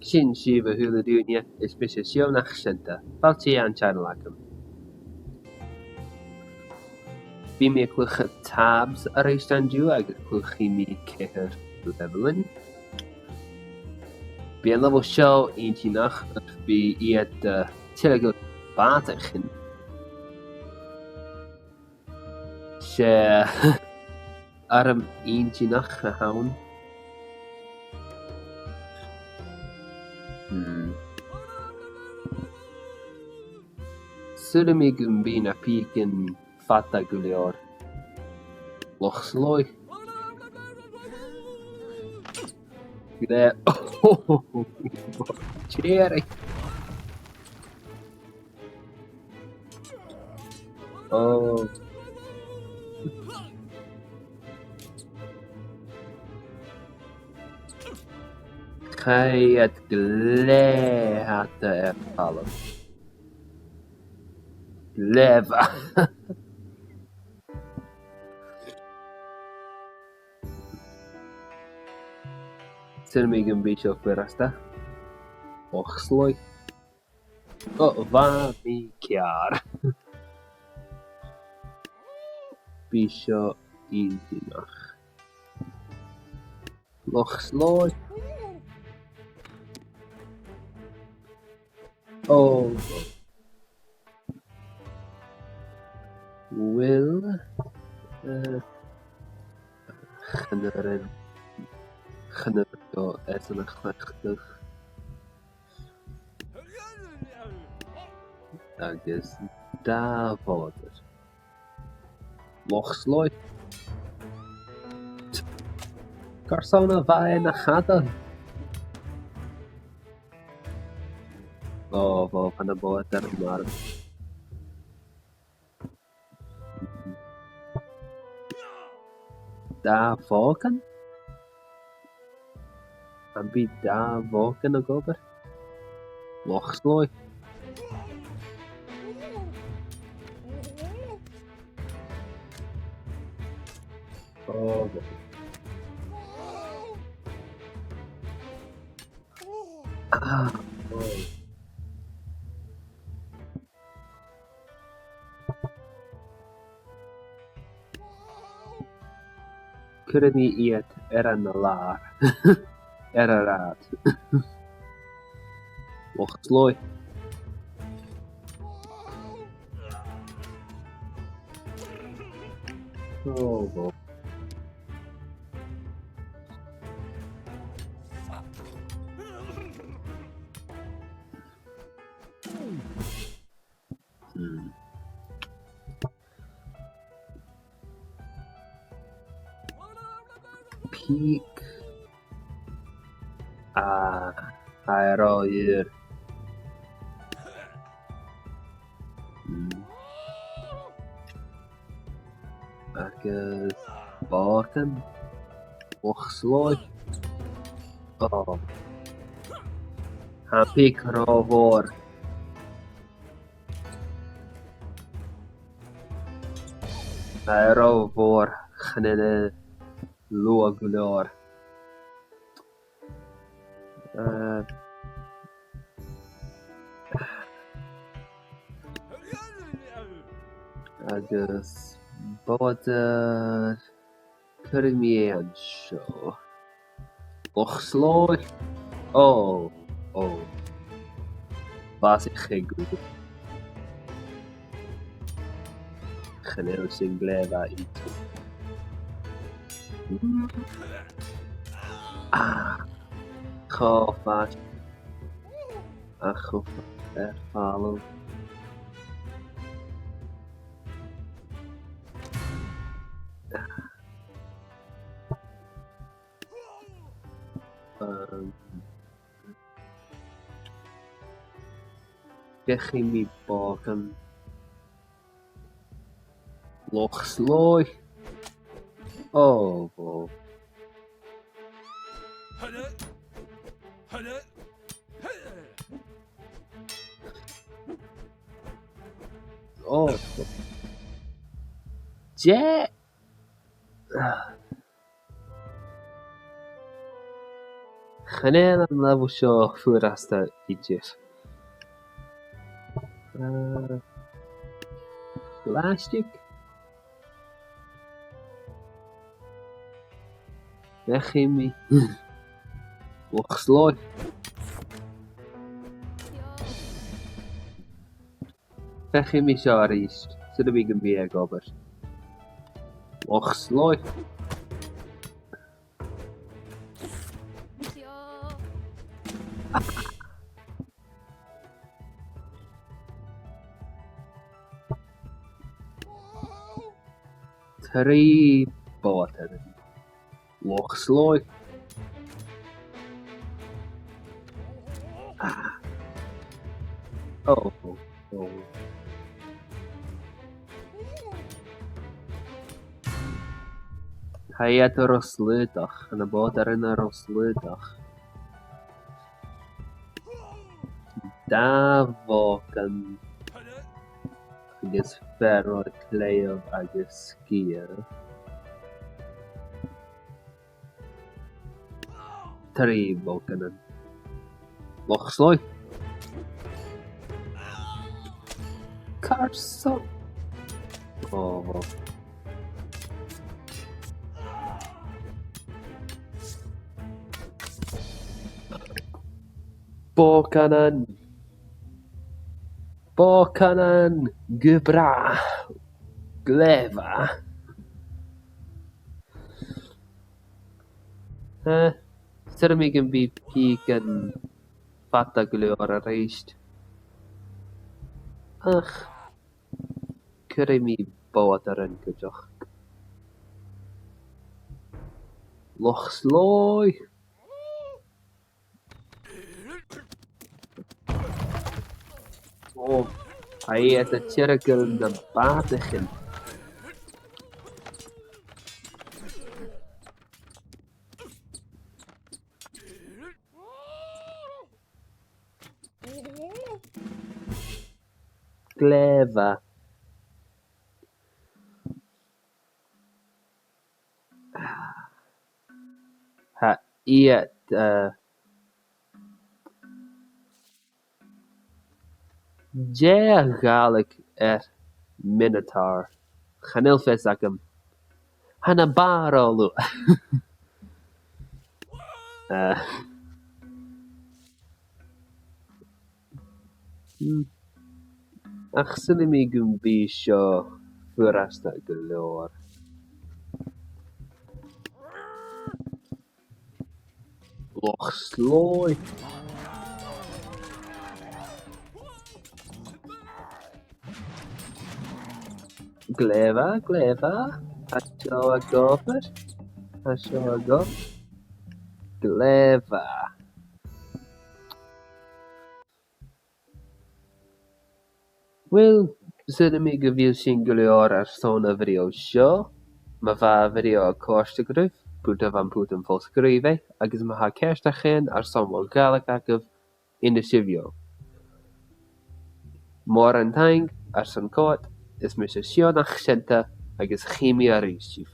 Sin siomh a thula dúine is bis is seomhnach sinnta, fáilte an teann agam. Bhí mé clucha tabs ar éis an dú agus cluchaí mí céir levelin. Bhí an level seo aontíach ar bhí iad tilgeil bàtaichean. sé arm aontíach a hain. Sulla mé go mbína pícin fata go leor Lochlannaich. Jerry. Oh. Chaiad gléhata palm. Leva. Sulla mé go mbí seo cuirasta. Lochlannaich. Oh, va mi chiar. Bhí aontíach. Lochlannaich. Oh. Will. Chynnyr o es yn chlechdych. Agus da fodr. Lochlannaich. Garsona faen a chadar. O, fo pan y bod ar y marw. Da fogan? Am byd da fogan o gober? Lochlannaich. O, fo. Oi. Cyrraedd ni iad yn y lar. Y rad. Lochlannaich. O, fo. Peak a aeroir. Agus Bàtan. Lochlannaich. Oh. Ha peak robh. Robh chynnydd lua gwlor. Agus bod cyrraedd mi an sio. Lochlannaich. O. Bàtaichean. Chynnydd sy'n glefa i ti. Choffa. A choffa falw. Gechi mi bogan. Lochlannaich. O, fo. O, fo. Je. Chanel an level seo fuarasta idir. Plastic. Wegchemie. Lochlannaich. Wegchemie seo ar íst. Sydd fi yn byd gober. Lochlannaich. Tri bàta. Lochlannaich. Oh. Hij het Lochlannaich en de bàta yn Lochlannaich. Da fógan agus ferro claidheamh agus scia. Tri fógan yn Lochlannaich. Carson. Oh. Bócanan gybra glefa. Sydd mi gan fi pig yn fata glyor ar eist. Ach, cyrra mi bàta yn gydioch. Lochlannaich. Oh, hij het de tilgeil na bàtaichean. Gleva. Ha iet galig minotaur. Chanel fes agam. Hanna barolu. Ach sy'n mi gymbi sio fuarasta glyor. Lochlannaich. Gleva. Asio a gober. Gleva. Wel, sydd mi gyfil sy'n glyor ar son y fideo sio. Mae fa fideo cost y gryf. Pwta fan pwta yn ffos gryfau. Agus mae ha cestachan ar son wal galig agaf in y sifio. Mor yn taing ar son cod. Is mis y sio nach sienta agus chimi ar eistif.